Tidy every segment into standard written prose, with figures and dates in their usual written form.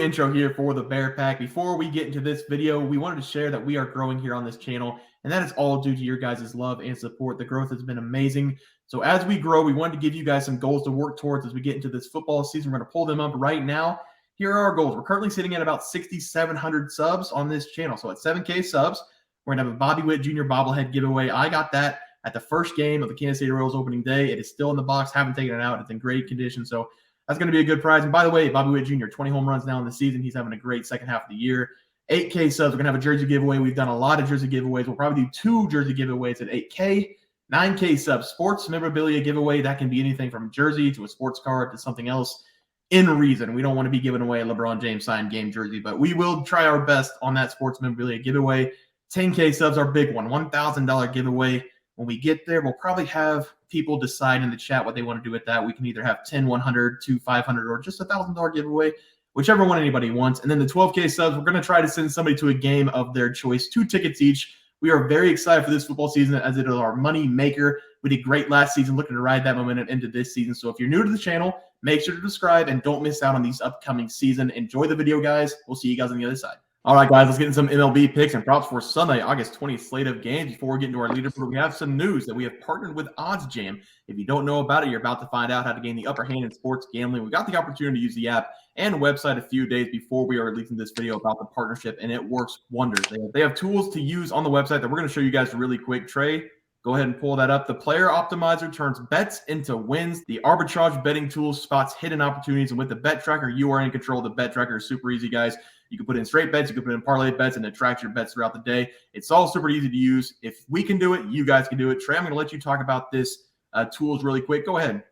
intro here for the Bear Pack. Before we get into this video, we wanted to share that we are growing here on this channel, and that is all due to your guys' love and support. The growth has been amazing. So as we grow, we wanted to give you guys some goals to work towards as we get into this football season. We're going to pull them up right now. Here are our goals. We're currently sitting at about 6,700 subs on this channel. So at 7K subs, we're going to have a Bobby Witt Jr. bobblehead giveaway. I got that at the first game of the Kansas City Royals opening day. It is still in the box. Haven't taken it out. It's in great condition. So that's going to be a good prize. And by the way, Bobby Witt Jr., 20 home runs now in the season. He's having a great second half of the year. 8K subs. We're going to have a jersey giveaway. We've done a lot of jersey giveaways. We'll probably do 2 jersey giveaways at 8K. 9K subs. Sports memorabilia giveaway. That can be anything from a jersey to a sports card to something else in reason. We don't want to be giving away a LeBron James signed game jersey, but we will try our best on that sports memorabilia giveaway. 10K subs, our big one. $1,000 giveaway. When we get there, we'll probably have people decide in the chat what they want to do with that. We can either have 10, 100, 2, 500, or just $1,000 giveaway, whichever one anybody wants. And then the 12K subs, we're going to try to send somebody to a game of their choice, 2 tickets each. We are very excited for this football season as it is our money maker. We did great last season, looking to ride that momentum into this season. So if you're new to the channel, make sure to subscribe and don't miss out on these upcoming season. Enjoy the video, guys. We'll see you guys on the other side. All right, guys, let's get into some MLB picks and props for Sunday, August 20th slate of games. Before we get into our leaderboard, we have some news that we have partnered with OddsJam. If you don't know about it, you're about to find out how to gain the upper hand in sports gambling. We got the opportunity to use the app and website a few days before we are releasing this video about the partnership, and it works wonders. They have tools to use on the website that we're going to show you guys really quick. Trey, go ahead and pull that up. The player optimizer turns bets into wins. The arbitrage betting tool spots hidden opportunities, and with the bet tracker, you are in control. The bet tracker is super easy, guys. You can put in straight bets, you can put in parlay bets, and it tracks your bets throughout the day. It's all super easy to use. If we can do it, you guys can do it. Trey, I'm going to let you talk about this tools really quick. Go ahead.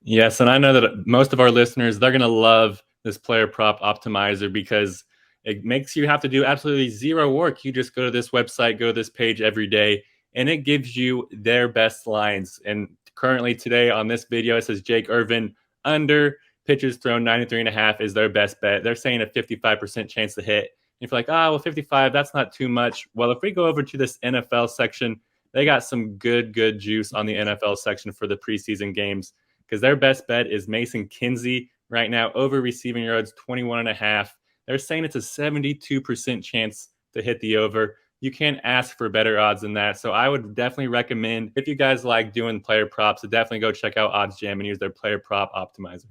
Yes, and I know that most of our listeners, they're going to love this player prop optimizer because it makes you have to do absolutely zero work. You just go to this website, go to this page every day, and it gives you their best lines. And currently today on this video, it says Jake Irvin under pitches thrown 93.5 is their best bet. They're saying a 55% chance to hit. If you're like, well, 55, that's not too much. Well, if we go over to this NFL section, they got some good juice on the NFL section for the preseason games because their best bet is Mason Kinsey right now over receiving yards 21.5. They're saying it's a 72% chance to hit the over. You can't ask for better odds than that. So I would definitely recommend, if you guys like doing player props, to definitely go check out OddsJam and use their player prop optimizer.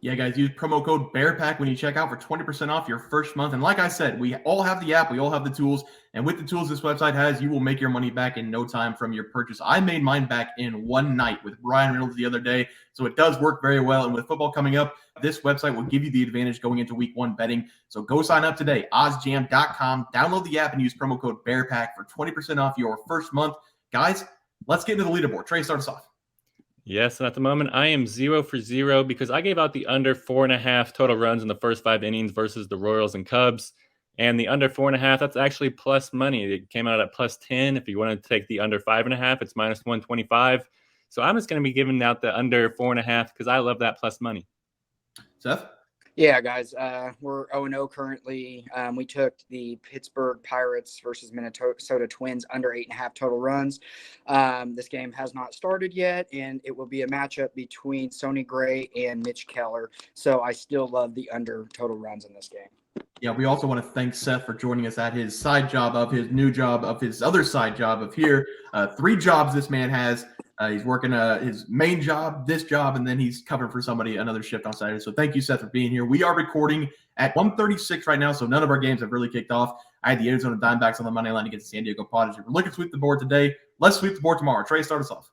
Yeah, guys, use promo code BEARPACK when you check out for 20% off your first month. And like I said, we all have the app. We all have the tools. And with the tools this website has, you will make your money back in no time from your purchase. I made mine back in one night with Bryan Reynolds the other day. So it does work very well. And with football coming up, this website will give you the advantage going into week 1 betting. So go sign up today, oddsjam.com. Download the app and use promo code BEARPACK for 20% off your first month. Guys, let's get into the leaderboard. Trey, start us off. Yes, and at the moment, I am 0 for 0 because I gave out the under 4.5 total runs in the first 5 innings versus the Royals and Cubs. And the under 4.5, that's actually plus money. It came out at plus 10. If you want to take the under 5.5, it's minus 125. So I'm just going to be giving out the under 4.5 because I love that plus money. Seth? Yeah, guys, we're 0-0 currently. We took the Pittsburgh Pirates versus Minnesota Twins under 8.5 total runs. This game has not started yet, and it will be a matchup between Sonny Gray and Mitch Keller. So I still love the under total runs in this game. Yeah, we also want to thank Seth for joining us at his side job of his new job of his other side job of here. 3 jobs this man has. He's working his main job, this job, and then he's covering for somebody another shift on Saturday. So thank you, Seth, for being here. We are recording at 1:36 right now, so none of our games have really kicked off. I had the Arizona Diamondbacks on the money line against the San Diego Padres. We're looking to sweep the board today. Let's sweep the board tomorrow. Trey, start us off.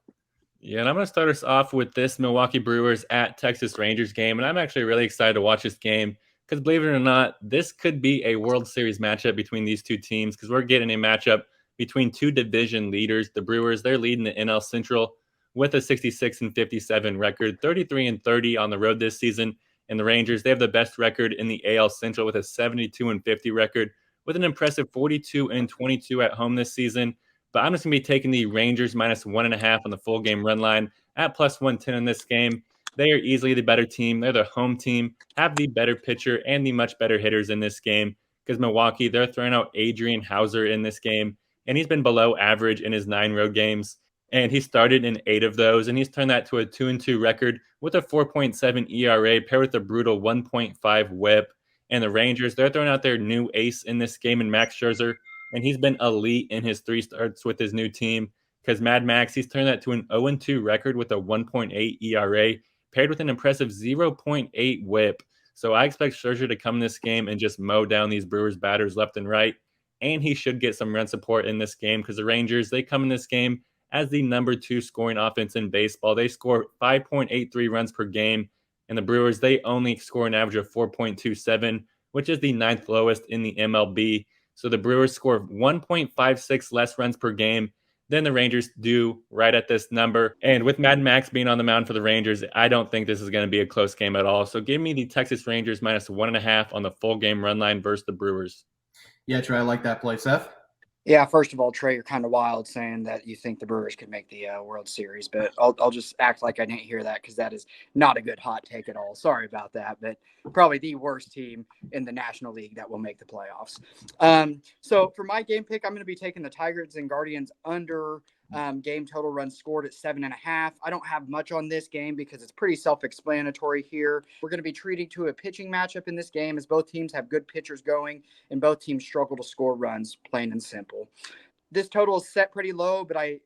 Yeah, and I'm going to start us off with this Milwaukee Brewers at Texas Rangers game, and I'm actually really excited to watch this game because, believe it or not, this could be a World Series matchup between these two teams because we're getting a matchup between 2 division leaders. The Brewers, they're leading the NL Central with a 66-57 record, 33-30 on the road this season. And the Rangers, they have the best record in the AL Central with a 72-50 record with an impressive 42-22 at home this season. But I'm just going to be taking the Rangers minus 1.5 on the full game run line at plus 110 in this game. They are easily the better team. They're the home team, have the better pitcher and the much better hitters in this game because Milwaukee, they're throwing out Adrian Hauser in this game, and he's been below average in his 9 road games. And he started in 8 of those, and he's turned that to a 2-2 record with a 4.7 ERA paired with a brutal 1.5 WHIP. And the Rangers, they're throwing out their new ace in this game in Max Scherzer, and he's been elite in his 3 starts with his new team because Mad Max, he's turned that to an 0-2 record with a 1.8 ERA paired with an impressive 0.8 whip. So I expect Scherzer to come in this game and just mow down these Brewers batters left and right. And he should get some run support in this game because the Rangers, they come in this game as the number 2 scoring offense in baseball. They score 5.83 runs per game. And the Brewers, they only score an average of 4.27, which is the 9th lowest in the MLB. So the Brewers score 1.56 less runs per game than the Rangers do right at this number. And with Mad Max being on the mound for the Rangers, I don't think this is going to be a close game at all. So give me the Texas Rangers minus 1.5 on the full game run line versus the Brewers. Yeah, Trey, I like that play. Seth? Yeah, first of all, Trey, you're kind of wild saying that you think the Brewers could make the World Series, but I'll just act like I didn't hear that because that is not a good hot take at all. Sorry about that, but probably the worst team in the National League that will make the playoffs. So for my game pick, I'm going to be taking the Tigers and Guardians under game total runs scored at 7.5. I don't have much on this game because it's pretty self-explanatory here. We're going to be treating to a pitching matchup in this game as both teams have good pitchers going and both teams struggle to score runs, plain and simple. This total is set pretty low, but I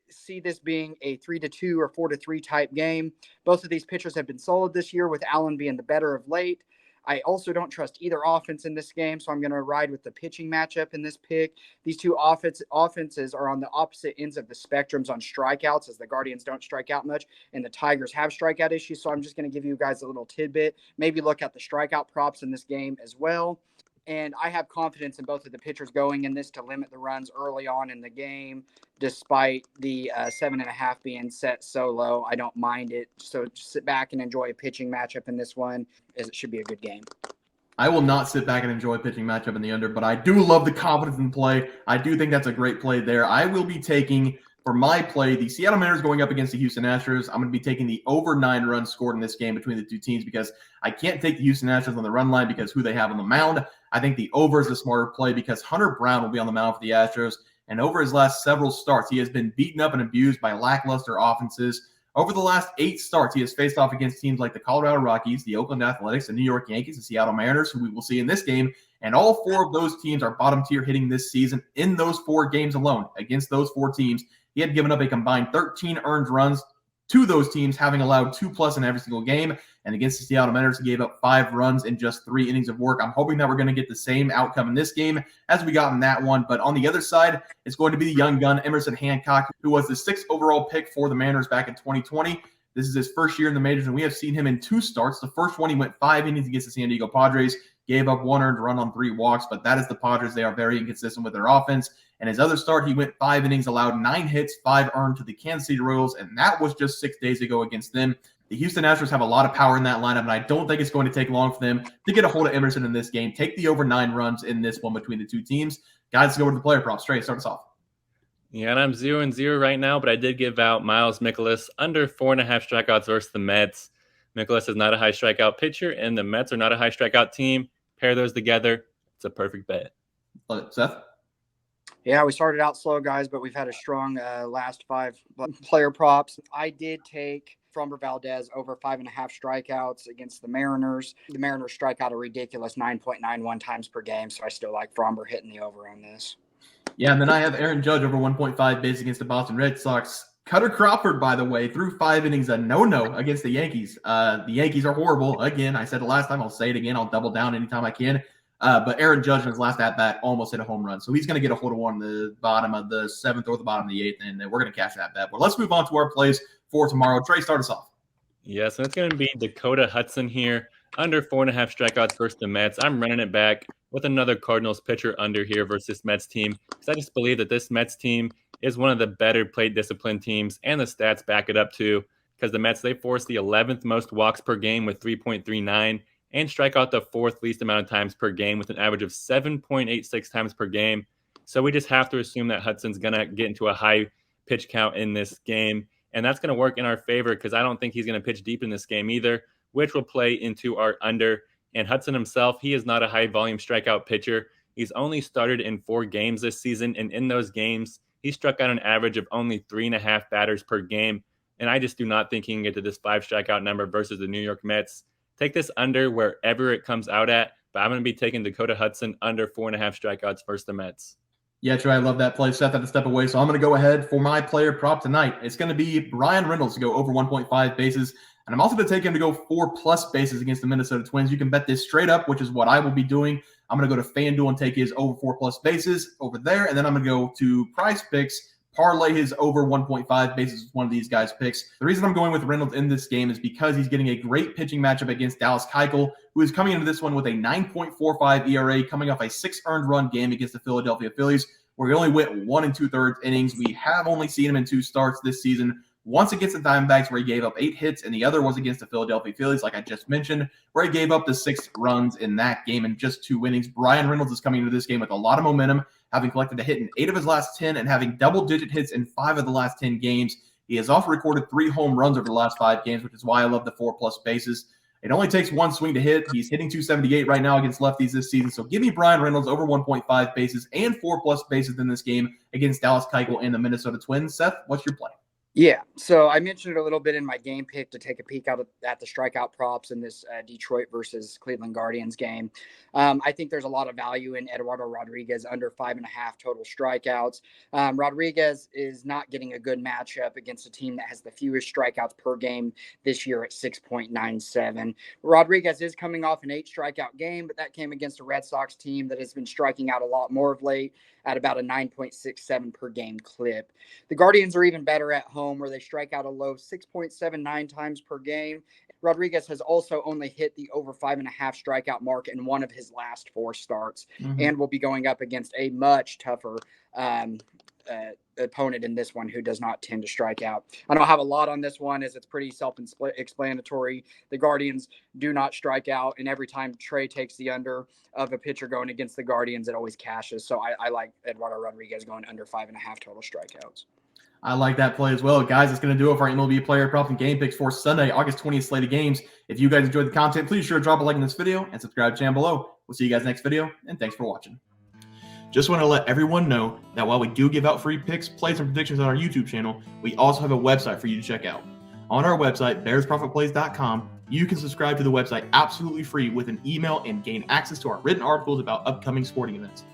see this being a 3-2 or 4-3 type game. Both of these pitchers have been solid this year, with Allen being the better of late. I also don't trust either offense in this game, so I'm going to ride with the pitching matchup in this pick. These two offenses are on the opposite ends of the spectrums on strikeouts, as the Guardians don't strike out much, and the Tigers have strikeout issues, so I'm just going to give you guys a little tidbit. Maybe look at the strikeout props in this game as well. And I have confidence in both of the pitchers going in this to limit the runs early on in the game, despite the 7.5 being set so low. I don't mind it. So just sit back and enjoy a pitching matchup in this one, as it should be a good game. I will not sit back and enjoy a pitching matchup in the under, but I do love the confidence in play. I do think that's a great play there. I will be taking, for my play, the Seattle Mariners going up against the Houston Astros. I'm going to be taking the over 9 runs scored in this game between the two teams because I can't take the Houston Astros on the run line because who they have on the mound. I think the over is a smarter play because Hunter Brown will be on the mound for the Astros. And over his last several starts, he has been beaten up and abused by lackluster offenses. Over the last 8 starts, he has faced off against teams like the Colorado Rockies, the Oakland Athletics, the New York Yankees, the Seattle Mariners, who we will see in this game. And all 4 of those teams are bottom tier hitting this season in those 4 games alone. Against those 4 teams, he had given up a combined 13 earned runs to those teams, having allowed 2+ in every single game. And against the Seattle Mariners, he gave up 5 runs in just 3 innings of work. I'm hoping that we're going to get the same outcome in this game as we got in that one. But on the other side, it's going to be the young gun, Emerson Hancock, who was the 6th overall pick for the Mariners back in 2020. This is his first year in the majors, and we have seen him in 2 starts. The first one, he went 5 innings against the San Diego Padres, gave up 1 earned run on 3 walks, but that is the Padres. They are very inconsistent with their offense. And his other start, he went 5 innings, allowed 9 hits, 5 earned to the Kansas City Royals, and that was just 6 days ago against them. The Houston Astros have a lot of power in that lineup, and I don't think it's going to take long for them to get a hold of Emerson in this game. Take the over 9 runs in this one between the two teams. Guys, let's go over to the player props. Trey, start us off. Yeah, and I'm 0-0 right now, but I did give out Miles Mikolas under 4.5 strikeouts versus the Mets. Mikolas is not a high strikeout pitcher, and the Mets are not a high strikeout team. Pair those together, it's a perfect bet. Love it. Seth? Yeah, we started out slow, guys, but we've had a strong last 5 player props. I did take Framber Valdez over 5.5 strikeouts against the Mariners. The Mariners strike out a ridiculous 9.91 times per game, so I still like Framber hitting the over on this. Yeah, and then I have Aaron Judge over 1.5 base against the Boston Red Sox. Cutter Crawford, by the way, threw 5 innings, a no-no against the Yankees. The Yankees are horrible. Again, I said it last time. I'll say it again. I'll double down anytime I can. But Aaron Judge in his last at-bat almost hit a home run. So he's going to get a hold of one in the bottom of the 7th or the bottom of the 8th, and we're going to cash that bet. But let's move on to our plays for tomorrow. Trey, start us off. Yeah, so it's going to be Dakota Hudson here, under 4.5 strikeouts versus the Mets. I'm running it back with another Cardinals pitcher under here versus this Mets team, because I just believe that this Mets team is one of the better plate discipline teams, and the stats back it up too, because the Mets, they force the 11th most walks per game with 3.39 and strike out the 4th least amount of times per game with an average of 7.86 times per game. So we just have to assume that Hudson's going to get into a high pitch count in this game, and that's going to work in our favor because I don't think he's going to pitch deep in this game either, which will play into our under. And Hudson himself, he is not a high-volume strikeout pitcher. He's only started in 4 games this season, and in those games, he struck out an average of only 3.5 batters per game. And I just do not think he can get to this 5 strikeout number versus the New York Mets. Take this under wherever it comes out at, but I'm going to be taking Dakota Hudson under 4.5 strikeouts versus the Mets. Yeah, Trey, I love that play. Seth had to step away, so I'm going to go ahead for my player prop tonight. It's going to be Bryan Reynolds to go over 1.5 bases, and I'm also going to take him to go 4+ bases against the Minnesota Twins. You can bet this straight up, which is what I will be doing. I'm going to go to FanDuel and take his over 4+ bases over there, and then I'm going to go to PrizePicks, parlay his over 1.5 bases with one of these guys' picks. The reason I'm going with Reynolds in this game is because he's getting a great pitching matchup against Dallas Keuchel, who is coming into this one with a 9.45 ERA, coming off a 6 earned run game against the Philadelphia Phillies, where he only went 1 2/3 innings. We have only seen him in 2 starts this season. Once against the Diamondbacks, where he gave up 8 hits, and the other was against the Philadelphia Phillies, like I just mentioned, where he gave up the 6 runs in that game in just 2 innings. Bryan Reynolds is coming into this game with a lot of momentum, having collected a hit in 8 of his last 10 and having double-digit hits in 5 of the last 10 games. He has also recorded 3 home runs over the last 5 games, which is why I love the 4+ bases. It only takes 1 swing to hit. He's hitting .278 right now against lefties this season. So give me Bryan Reynolds over 1.5 bases and 4+ bases in this game against Dallas Keuchel and the Minnesota Twins. Seth, what's your play? Yeah, so I mentioned it a little bit in my game pick to take a peek at the strikeout props in this Detroit versus Cleveland Guardians game. I think there's a lot of value in Eduardo Rodriguez under 5.5 total strikeouts. Rodriguez is not getting a good matchup against a team that has the fewest strikeouts per game this year at 6.97. Rodriguez is coming off an 8 strikeout game, but that came against a Red Sox team that has been striking out a lot more of late at about a 9.67 per game clip. The Guardians are even better at home, where they strike out a low 6.79 times per game. Rodriguez has also only hit the over 5.5 strikeout mark in 1 of his last 4 starts, and will be going up against a much tougher opponent in this one who does not tend to strike out. I don't have a lot on this one, as it's pretty self-explanatory. The Guardians do not strike out, and every time Trey takes the under of a pitcher going against the Guardians, it always cashes. So I like Eduardo Rodriguez going under 5.5 total strikeouts. I like that play as well. Guys, that's going to do it for our MLB player props and game picks for Sunday, August 20th slate of games. If you guys enjoyed the content, please sure to drop a like in this video and subscribe down below. We'll see you guys next video, and thanks for watching. Just want to let everyone know that while we do give out free picks, plays, and predictions on our YouTube channel, we also have a website for you to check out. On our website, bearsprofitplays.com, you can subscribe to the website absolutely free with an email and gain access to our written articles about upcoming sporting events.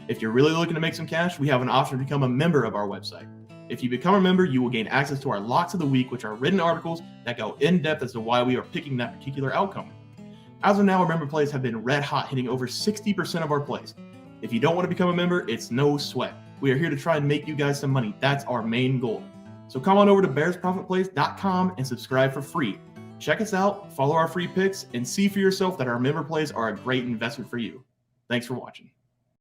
If you're really looking to make some cash, we have an option to become a member of our website. If you become a member, you will gain access to our locks of the week, which are written articles that go in depth as to why we are picking that particular outcome. As of now, our member plays have been red hot, hitting over 60% of our plays. If you don't want to become a member, it's no sweat. We are here to try and make you guys some money. That's our main goal. So come on over to bearsprofitplays.com and subscribe for free. Check us out, follow our free picks, and see for yourself that our member plays are a great investment for you. Thanks for watching.